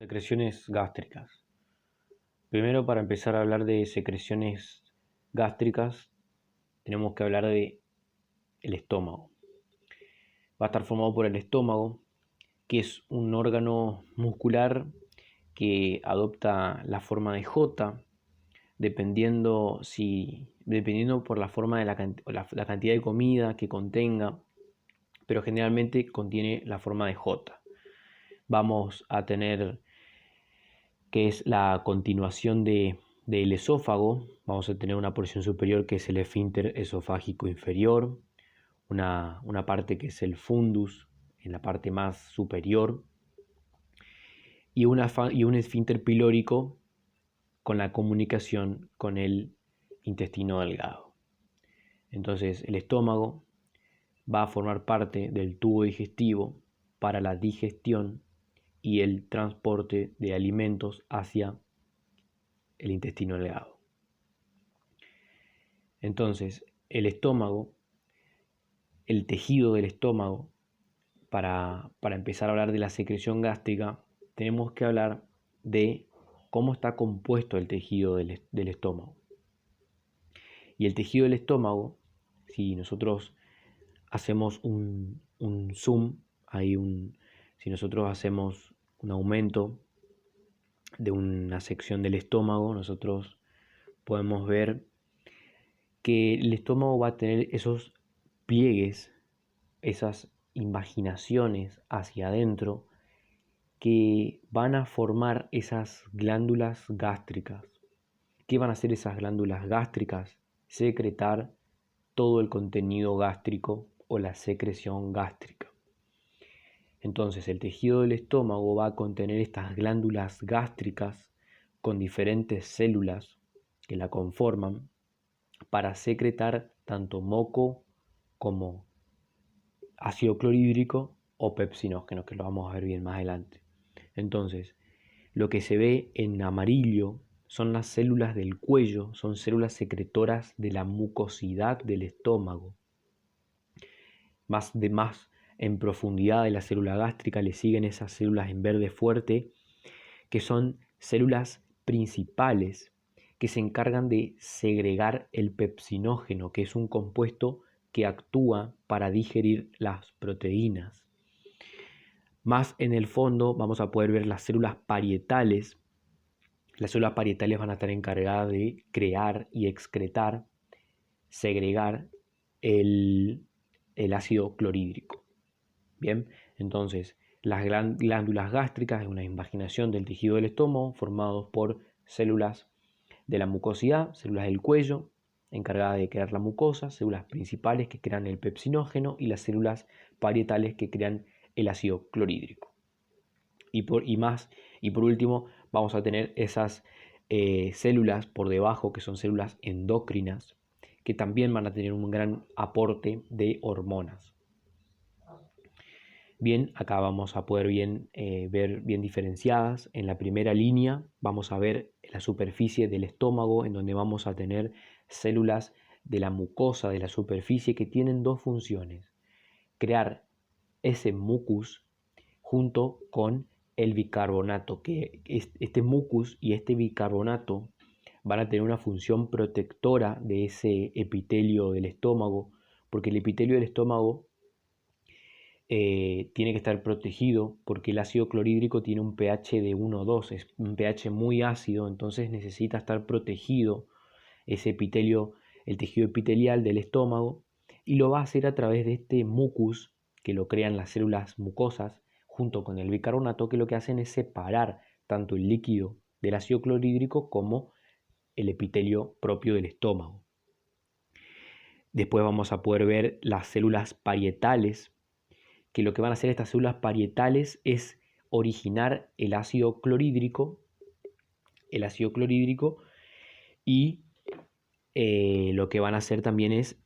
Secreciones gástricas. Primero, para empezar a hablar de secreciones gástricas, tenemos que hablar de el estómago. Va a estar formado por el estómago, que es un órgano muscular que adopta la forma de J, dependiendo por la forma de la cantidad de comida que contenga, pero generalmente contiene la forma de J. Vamos a tener que es la continuación del esófago. Vamos a tener una porción superior que es el esfínter esofágico inferior, una parte que es el fundus en la parte más superior, y un esfínter pilórico con la comunicación con el intestino delgado. Entonces el estómago va a formar parte del tubo digestivo para la digestión y el transporte de alimentos hacia el intestino delgado. Entonces, el estómago, el tejido del estómago, para empezar a hablar de la secreción gástrica, tenemos que hablar de cómo está compuesto el tejido del estómago. Y el tejido del estómago, si nosotros hacemos un zoom, si nosotros hacemos un aumento de una sección del estómago, nosotros podemos ver que el estómago va a tener esos pliegues, esas invaginaciones hacia adentro que van a formar esas glándulas gástricas. ¿Qué van a hacer esas glándulas gástricas? Secretar todo el contenido gástrico o la secreción gástrica. Entonces el tejido del estómago va a contener estas glándulas gástricas con diferentes células que la conforman para secretar tanto moco como ácido clorhídrico o pepsinógeno, que lo vamos a ver bien más adelante. Entonces, lo que se ve en amarillo son las células del cuello, son células secretoras de la mucosidad del estómago. Más en profundidad de la célula gástrica le siguen esas células en verde fuerte, que son células principales que se encargan de segregar el pepsinógeno, que es un compuesto que actúa para digerir las proteínas. Más en el fondo vamos a poder ver las células parietales. Las células parietales van a estar encargadas de crear y excretar, segregar el ácido clorhídrico. Bien, entonces las glándulas gástricas es una invaginación del tejido del estómago formados por células de la mucosidad, células del cuello encargadas de crear la mucosa, células principales que crean el pepsinógeno y las células parietales que crean el ácido clorhídrico. Y por último vamos a tener esas células por debajo que son células endócrinas que también van a tener un gran aporte de hormonas. Bien, acá vamos a poder ver bien diferenciadas. En la primera línea vamos a ver la superficie del estómago, en donde vamos a tener células de la mucosa de la superficie que tienen dos funciones: crear ese mucus junto con el bicarbonato, que este mucus y este bicarbonato van a tener una función protectora de ese epitelio del estómago, porque el epitelio del estómago tiene que estar protegido porque el ácido clorhídrico tiene un pH de 1,2, es un pH muy ácido, entonces necesita estar protegido ese epitelio, el tejido epitelial del estómago, y lo va a hacer a través de este mucus que lo crean las células mucosas junto con el bicarbonato, que lo que hacen es separar tanto el líquido del ácido clorhídrico como el epitelio propio del estómago. Después vamos a poder ver las células parietales, que lo que van a hacer estas células parietales es originar el ácido clorhídrico y lo que van a hacer también es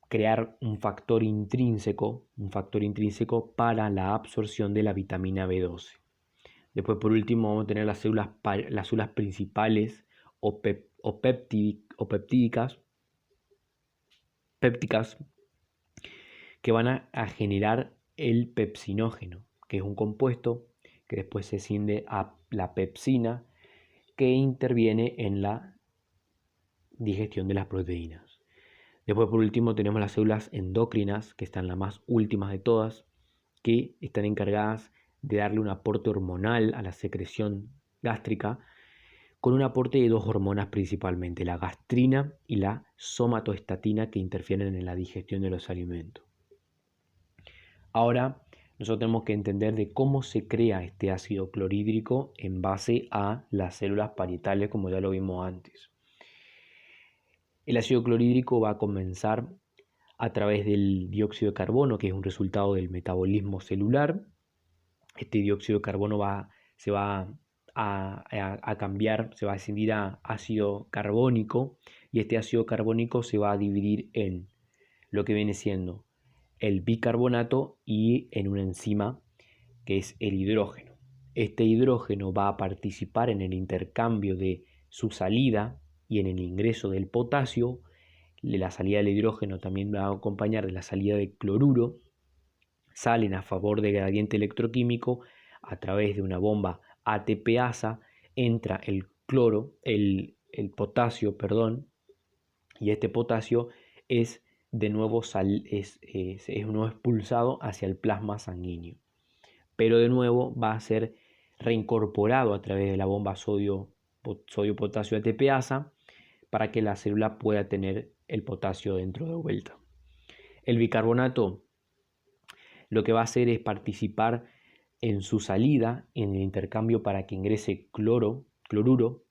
crear un factor intrínseco para la absorción de la vitamina B12. Después, por último, vamos a tener las células principales o pépticas, que van a generar el pepsinógeno, que es un compuesto que después se escinde a la pepsina, que interviene en la digestión de las proteínas. Después, por último, tenemos las células endocrinas, que están las más últimas de todas, que están encargadas de darle un aporte hormonal a la secreción gástrica, con un aporte de dos hormonas principalmente, la gastrina y la somatoestatina, que interfieren en la digestión de los alimentos. Ahora, nosotros tenemos que entender de cómo se crea este ácido clorhídrico en base a las células parietales, como ya lo vimos antes. El ácido clorhídrico va a comenzar a través del dióxido de carbono, que es un resultado del metabolismo celular. Este dióxido de carbono se va a cambiar, se va a ascendir a ácido carbónico, y este ácido carbónico se va a dividir en lo que viene siendo el bicarbonato y en una enzima que es el hidrógeno. Este hidrógeno va a participar en el intercambio de su salida y en el ingreso del potasio. La salida del hidrógeno también va a acompañar de la salida del cloruro. Salen a favor del gradiente electroquímico a través de una bomba ATPasa, entra el potasio, y este potasio es de nuevo expulsado hacia el plasma sanguíneo, pero de nuevo va a ser reincorporado a través de la bomba sodio-potasio ATPasa para que la célula pueda tener el potasio dentro de vuelta. El bicarbonato lo que va a hacer es participar en su salida, en el intercambio para que ingrese cloruro,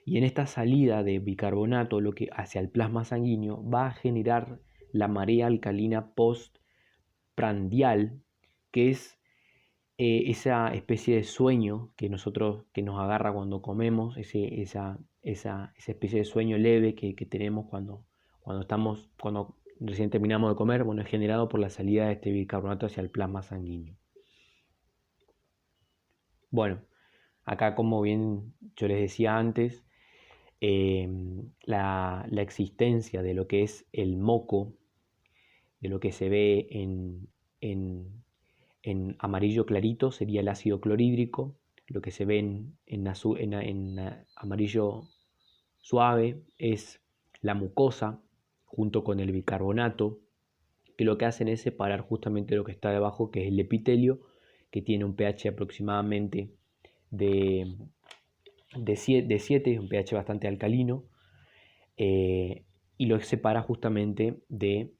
y en esta salida de bicarbonato hacia el plasma sanguíneo va a generar la marea alcalina postprandial, que es esa especie de sueño que nos agarra cuando comemos, esa especie de sueño leve que tenemos cuando recién terminamos de comer. Bueno, es generado por la salida de este bicarbonato hacia el plasma sanguíneo. Bueno, acá, como bien yo les decía antes, la existencia de lo que es el moco, de lo que se ve en amarillo clarito, sería el ácido clorhídrico. Lo que se ve en amarillo suave es la mucosa junto con el bicarbonato, que lo que hacen es separar justamente lo que está debajo, que es el epitelio, que tiene un pH aproximadamente de 7, un pH bastante alcalino, y lo separa justamente del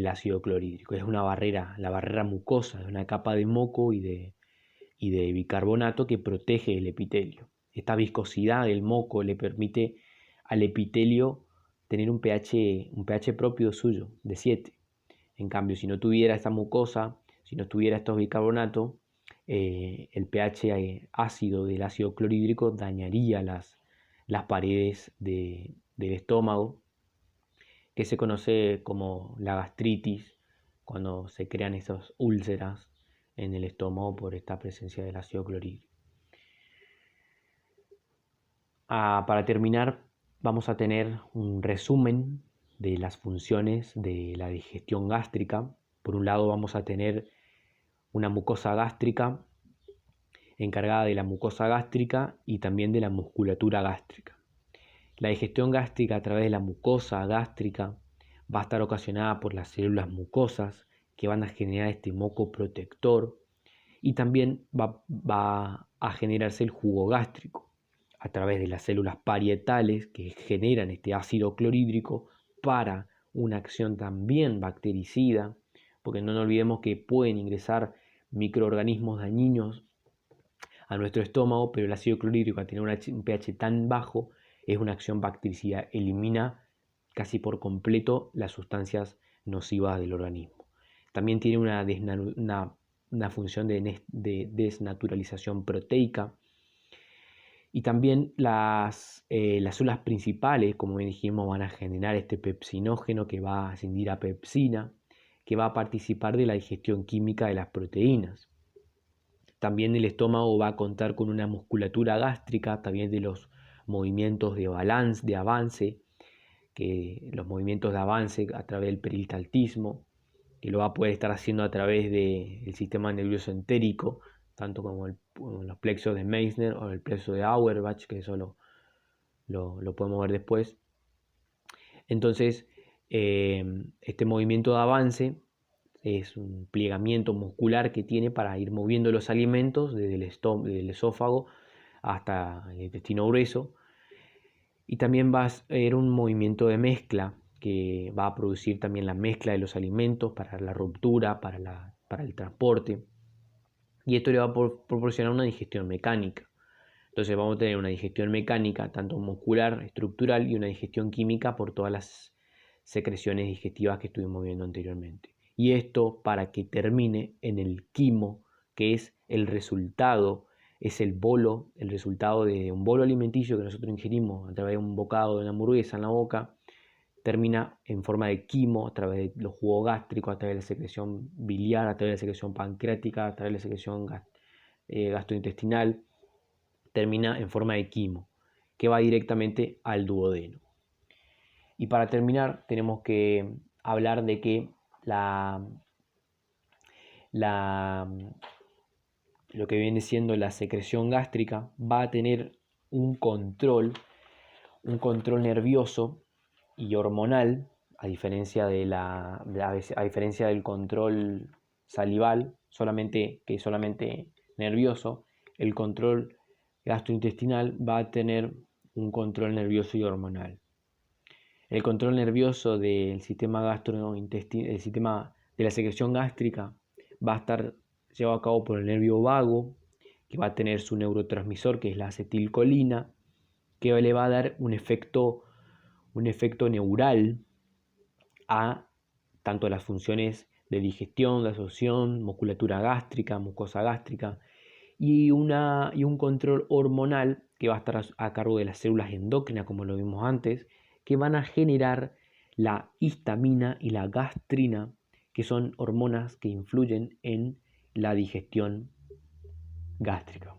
ácido clorhídrico. Es una barrera, la barrera mucosa, es una capa de moco y de bicarbonato que protege el epitelio. Esta viscosidad del moco le permite al epitelio tener un pH propio suyo, de 7. En cambio, si no tuviera esta mucosa, si no tuviera estos bicarbonatos, el pH ácido del ácido clorhídrico dañaría las paredes del estómago, que se conoce como la gastritis, cuando se crean esas úlceras en el estómago por esta presencia del ácido clorhídrico. Para terminar, vamos a tener un resumen de las funciones de la digestión gástrica. Por un lado, vamos a tener una mucosa gástrica encargada de la mucosa gástrica y también de la musculatura gástrica. La digestión gástrica a través de la mucosa gástrica va a estar ocasionada por las células mucosas, que van a generar este moco protector, y también va a generarse el jugo gástrico a través de las células parietales, que generan este ácido clorhídrico para una acción también bactericida, porque no nos olvidemos que pueden ingresar microorganismos dañinos a nuestro estómago, pero el ácido clorhídrico, al tener un pH tan bajo, es una acción bactericida, elimina casi por completo las sustancias nocivas del organismo. También tiene una función de desnaturalización proteica, y también las células principales, como bien dijimos, van a generar este pepsinógeno que va a ascendir a pepsina, que va a participar de la digestión química de las proteínas. También el estómago va a contar con una musculatura gástrica, también de los movimientos de avance, que los movimientos de avance a través del peristaltismo, que lo va a poder estar haciendo a través del sistema nervioso entérico, tanto como los plexos de Meissner o el plexo de Auerbach, que eso lo podemos ver después. Entonces, este movimiento de avance es un plegamiento muscular que tiene para ir moviendo los alimentos desde el esófago hasta el intestino grueso. Y también va a ser un movimiento de mezcla que va a producir también la mezcla de los alimentos para la ruptura, para el transporte. Y esto le va a proporcionar una digestión mecánica. Entonces vamos a tener una digestión mecánica, tanto muscular, estructural, y una digestión química por todas las secreciones digestivas que estuvimos viendo anteriormente. Y esto para que termine en el quimo, que es el resultado, es el resultado de un bolo alimenticio que nosotros ingerimos a través de un bocado de una hamburguesa en la boca, termina en forma de quimo a través de los jugos gástricos, a través de la secreción biliar, a través de la secreción pancreática, a través de la secreción gastrointestinal, termina en forma de quimo, que va directamente al duodeno. Y para terminar, tenemos que hablar de que lo que viene siendo la secreción gástrica va a tener un control nervioso y hormonal, a diferencia del control salival, solamente nervioso. El control gastrointestinal va a tener un control nervioso y hormonal. El control nervioso del sistema gastrointestinal, el sistema de la secreción gástrica, va a estar llevado a cabo por el nervio vago, que va a tener su neurotransmisor, que es la acetilcolina, que le va a dar un efecto neural a tanto las funciones de digestión, de absorción, musculatura gástrica, mucosa gástrica, y un control hormonal que va a estar a cargo de las células endócrinas, como lo vimos antes, que van a generar la histamina y la gastrina, que son hormonas que influyen en la digestión gástrica.